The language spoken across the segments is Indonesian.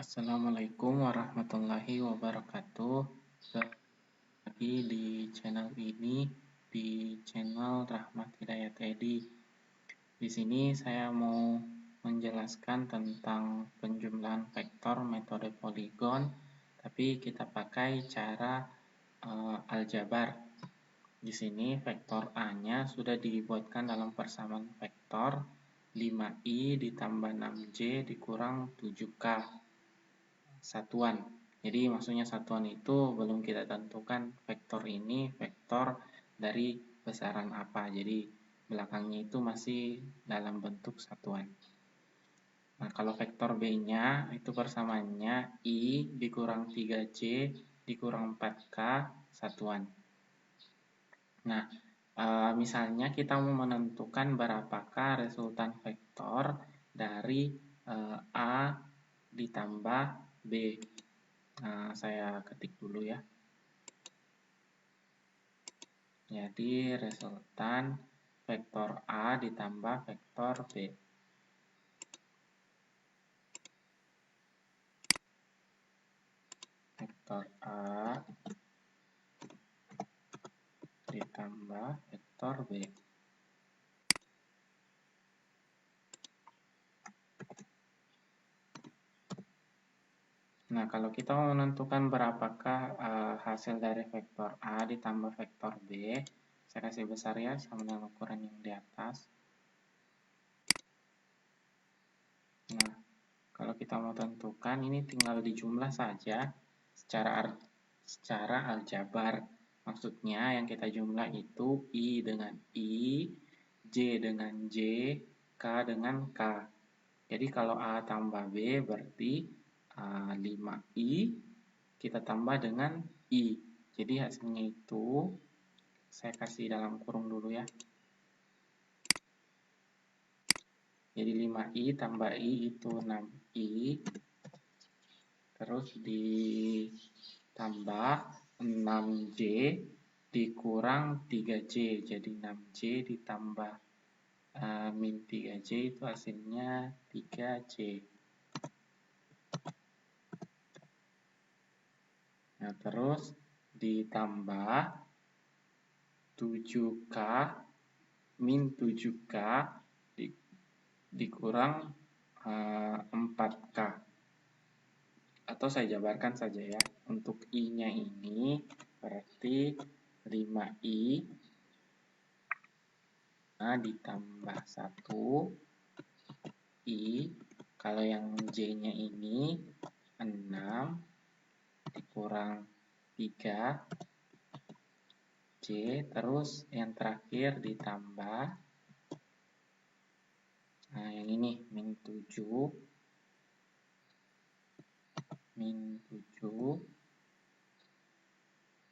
Assalamualaikum warahmatullahi wabarakatuh. Selamat lagi di channel ini, di channel Rahmat Hidayat Edi. Di sini saya mau menjelaskan tentang penjumlahan vektor metode poligon, tapi kita pakai cara aljabar. Di sini vektor A-nya sudah dibuatkan dalam persamaan vektor 5i ditambah 6j dikurang 7k. Satuan. Jadi maksudnya satuan itu belum kita tentukan vektor ini vektor dari besaran apa. Jadi belakangnya itu masih dalam bentuk satuan. Nah, kalau vektor B-nya itu persamaannya I dikurang 3J dikurang 4K satuan. Nah, misalnya kita mau menentukan berapakah resultan vektor dari A ditambah B. Nah, saya ketik dulu ya. Jadi resultan vektor A ditambah vektor B. Vektor A ditambah vektor B. Nah, kalau kita mau menentukan berapakah hasil dari vektor A ditambah vektor B, saya kasih besar ya sama dengan ukuran yang di atas. Nah, kalau kita mau tentukan ini tinggal dijumlah saja secara aljabar. Maksudnya yang kita jumlah itu I dengan I, J dengan J, K dengan K. Jadi kalau A tambah B berarti 5I kita tambah dengan I. Jadi hasilnya itu saya kasih dalam kurung dulu ya. Jadi 5I tambah I itu 6I. Terus ditambah 6J dikurang 3J. Jadi 6J ditambah min 3J itu hasilnya 3J. Nah, terus ditambah 7K min 7K dikurang 4K. Atau saya jabarkan saja ya. Untuk I-nya ini berarti 5I ditambah 1I. Kalau yang J-nya ini 6 dikurang 3 J, terus yang terakhir ditambah yang ini min 7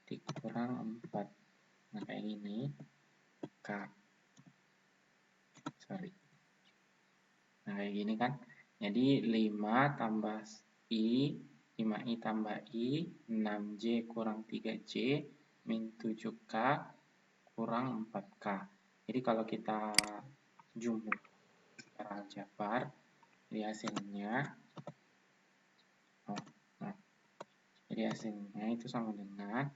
dikurang 4. Nah, kayak gini K. Nah, kayak gini kan. Jadi 5 tambah I, 5I tambah I, 6J kurang 3J, min 7K kurang 4K. Jadi kalau kita jumlah secara aljabar, jadi hasilnya itu sama dengan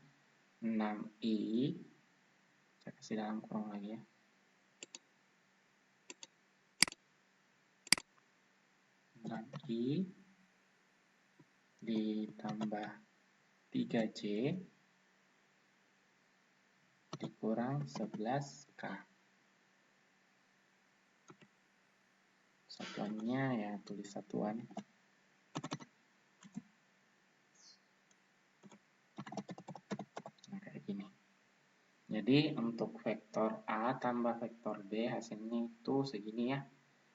6I, saya kasih dalam kurung lagi ya, 6I ditambah 3J dikurang 11K. Satuannya ya tulis satuan. Nah, kayak gini. Jadi untuk vektor A tambah vektor B hasilnya itu segini ya.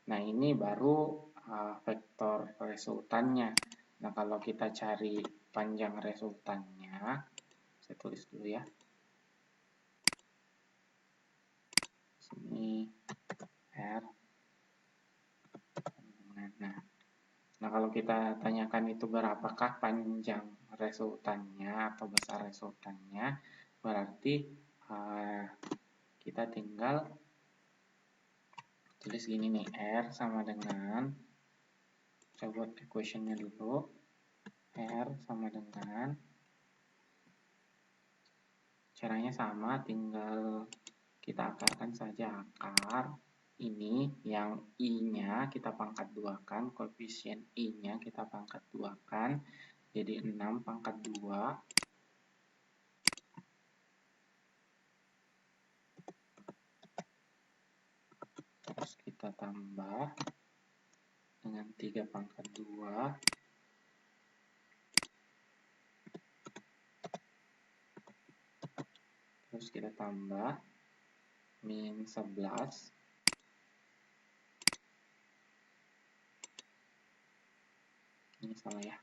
Nah, ini baru vektor resultannya. Nah, kalau kita cari panjang resultannya, saya tulis dulu ya. Sini R. Nah, kalau kita tanyakan itu berapakah panjang resultannya atau besar resultannya, berarti kita tinggal tulis gini nih, R sama dengan, saya buat equation-nya dulu, R sama dengan, caranya sama, tinggal kita akarkan saja akar. Ini yang I-nya kita pangkat 2-kan, koefisien I-nya kita pangkat 2-kan, jadi 6 pangkat 2. Terus kita tambah dengan 3 pangkat 2. Terus kita tambah min 11. Ini salah ya.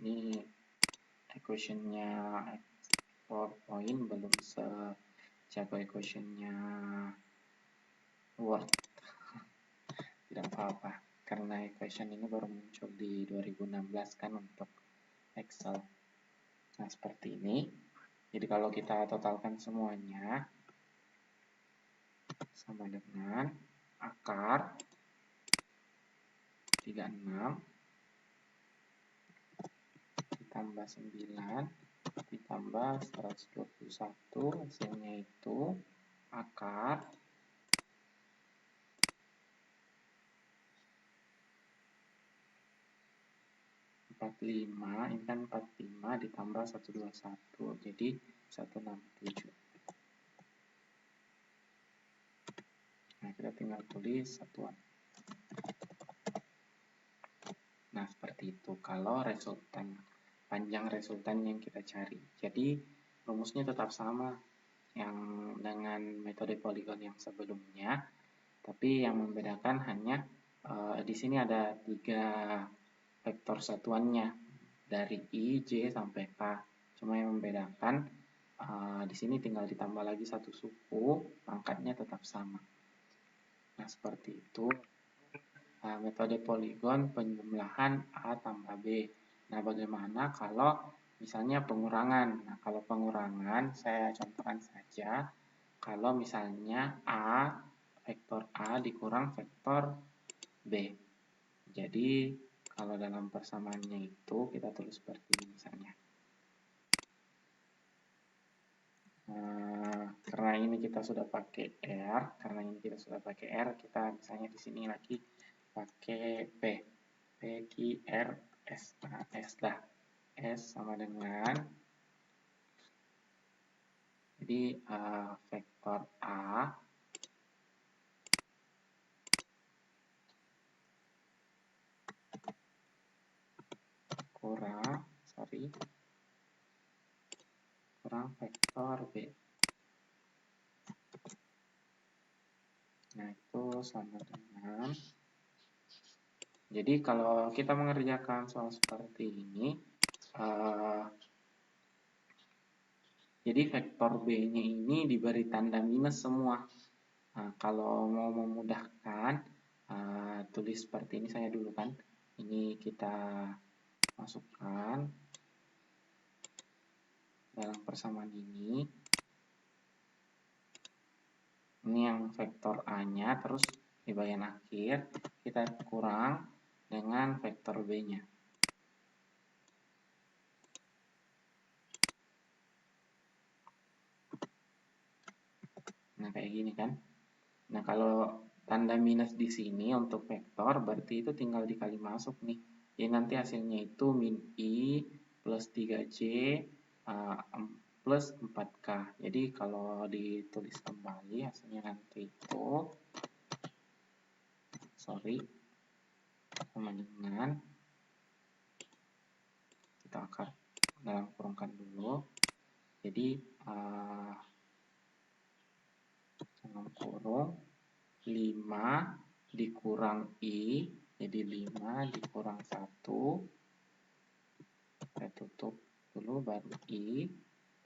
Ini equation-nya PowerPoint belum sejago equation-nya Word. Tidak apa-apa, karena equation ini baru muncul di 2016 kan untuk Excel. Nah, seperti ini. Jadi kalau kita totalkan semuanya, sama dengan akar 36 ditambah 9 ditambah 121, hasilnya itu akar 45, ini kan 45 ditambah 121, jadi 167. Nah, kita tinggal tulis satuan. Nah, seperti itu kalau resultan, panjang resultan yang kita cari. Jadi, rumusnya tetap sama yang dengan metode poligon yang sebelumnya, tapi yang membedakan hanya di sini ada 3 vektor satuannya dari I, J, sampai K. Cuma yang membedakan di sini tinggal ditambah lagi satu suku, pangkatnya tetap sama. Nah, seperti itu metode poligon penjumlahan A tambah B. Nah, bagaimana kalau misalnya pengurangan? Nah, kalau pengurangan saya contohkan saja. Kalau misalnya A, vektor A dikurang vektor B. Jadi, kalau dalam persamaannya itu kita tulis seperti ini misalnya. Karena ini kita sudah pakai R, kita misalnya di sini lagi pakai P, Q, R, S. Nah, S dah. S sama dengan, jadi vektor A kurang vektor B. Nah, itu sama dengan, jadi kalau kita mengerjakan soal seperti ini, jadi vektor B-nya ini diberi tanda minus semua. Nah, kalau mau memudahkan, tulis seperti ini saya dulu kan. Ini kita masukkan dalam persamaan ini. Ini yang vektor A-nya, terus di bagian akhir kita kurang dengan vektor B-nya. Nah, kayak gini kan. Nah, kalau tanda minus di sini untuk vektor, berarti itu tinggal dikali masuk nih. Jadi nanti hasilnya itu min I plus 3J plus 4K. Jadi kalau ditulis kembali hasilnya nanti itu, sama dengan, kita akan dalam kurungkan dulu. Jadi dalam kurung 5 dikurang I, jadi 5 dikurang 1, kita tutup dulu baru I,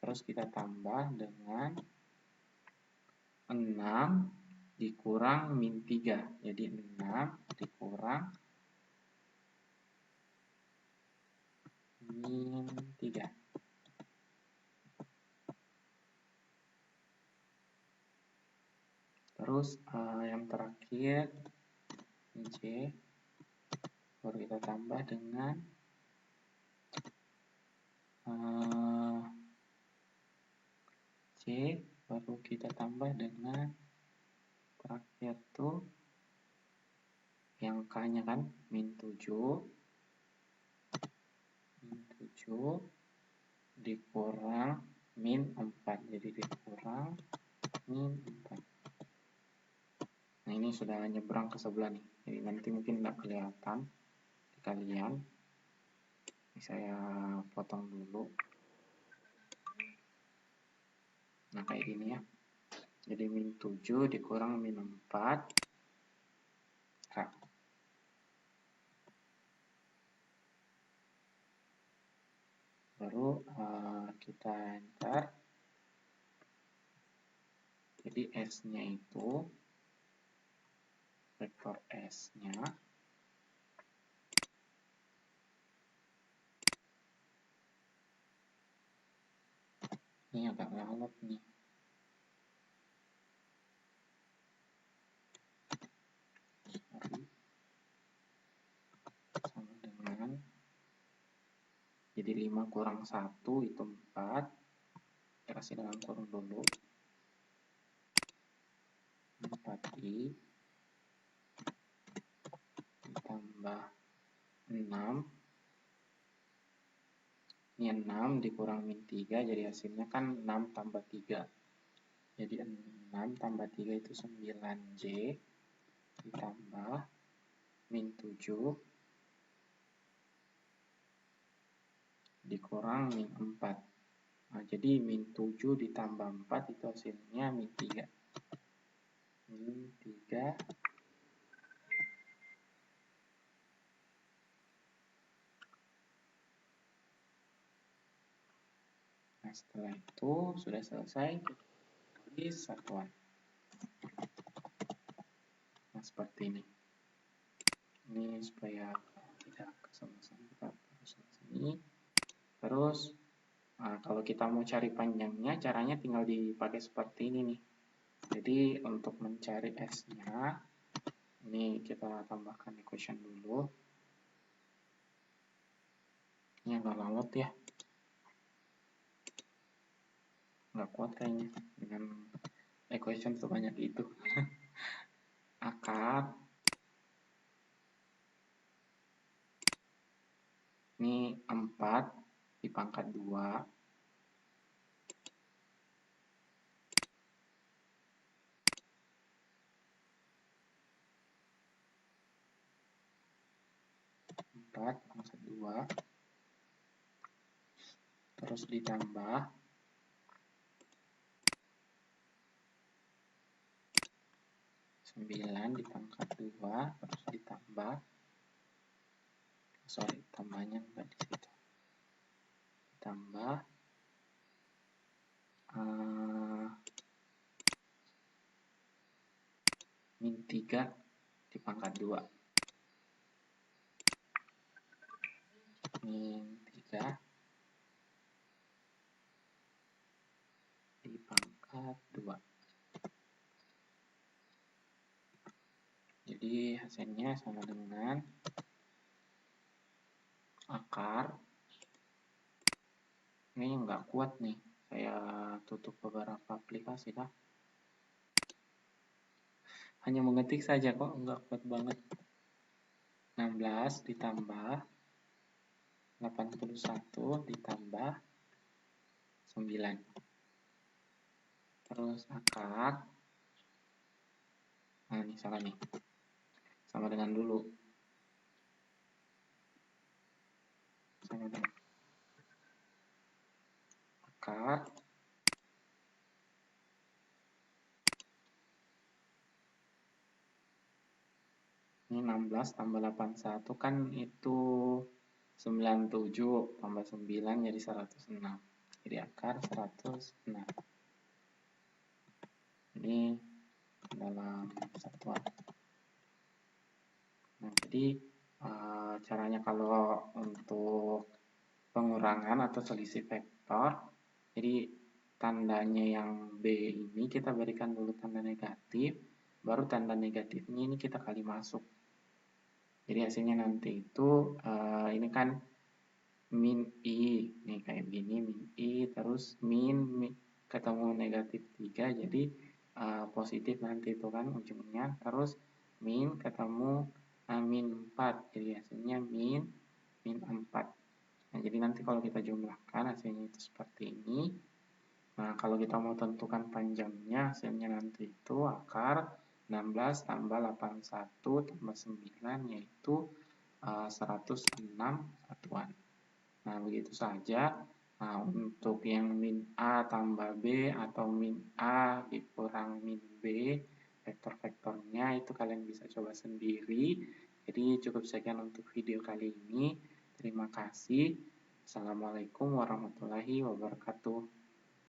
terus kita tambah dengan 6 dikurang min 3, jadi 6 dikurang min 3. Terus yang terakhir J, baru kita tambah dengan C, baru kita tambah dengan terakhir tuh yang K-nya kan, min 7 dikurang min 4, jadi dikurang min 4. Nah, ini sudah nyebrang ke sebelah nih, jadi nanti mungkin nggak kelihatan di kalian. Ini saya potong dulu. Nah, kayak gini ya. Jadi min 7 dikurang min 4. K. Baru kita enter. Jadi S-nya itu, vektor S-nya ini agak lalot nih. Sama dengan, jadi 5 kurang 1 itu 4. Kita kasih dalam kurung dulu. 4i ditambah 6. Ini 6 dikurang min 3, jadi hasilnya kan 6 tambah 3. Jadi 6 tambah 3 itu 9J ditambah min 7 dikurang min 4. Nah, jadi min 7 ditambah 4 itu hasilnya min 3. Min 3. Nah, setelah itu sudah selesai, kita tulis satuan. Nah, seperti ini. Ini supaya tidak kesalahan, kita terus sini. Terus kalau kita mau cari panjangnya, caranya tinggal dipakai seperti ini nih. Jadi untuk mencari S-nya, ini kita tambahkan equation dulu. Ini agak lalot ya. Nggak kuat kayaknya dengan equation sebanyak itu. Akar. Ini 4 dipangkat 2. Pangkat 2. Terus ditambah 9 dipangkat 2, terus ditambah, tambahnya enggak di situ. Ditambah min 3 dipangkat 2. Min 3 dipangkat 2. Jadi hasilnya sama dengan akar. Ini nggak kuat nih. Saya tutup beberapa aplikasi lah. Hanya mengetik saja kok, nggak kuat banget. 16 ditambah 81 ditambah 9. Terus akar. Nah, ini salah nih. Sama dengan dulu. Sama dengan akar. Ini 16 tambah 81 kan itu 97 tambah 9 jadi 106. Jadi akar 106. Ini dalam satuan. Nah, jadi caranya kalau untuk pengurangan atau selisih vektor, jadi tandanya yang B ini kita berikan dulu tanda negatif, baru tanda negatifnya ini kita kali masuk. Jadi hasilnya nanti itu ini kan min I, nih kayak gini min I, terus min ketemu negatif 3, jadi positif nanti itu kan ujungnya, terus min ketemu min 4, jadi hasilnya min 4. Nah, jadi nanti kalau kita jumlahkan hasilnya itu seperti ini. Nah, kalau kita mau tentukan panjangnya, hasilnya nanti itu akar 16 tambah 81 tambah 9, yaitu 106 satuan. Nah, begitu saja. Nah, untuk yang min A tambah B atau min A dikurang min B, vektor-vektornya itu kalian bisa coba sendiri. Jadi cukup sekian untuk video kali ini. Terima kasih. Assalamualaikum warahmatullahi wabarakatuh.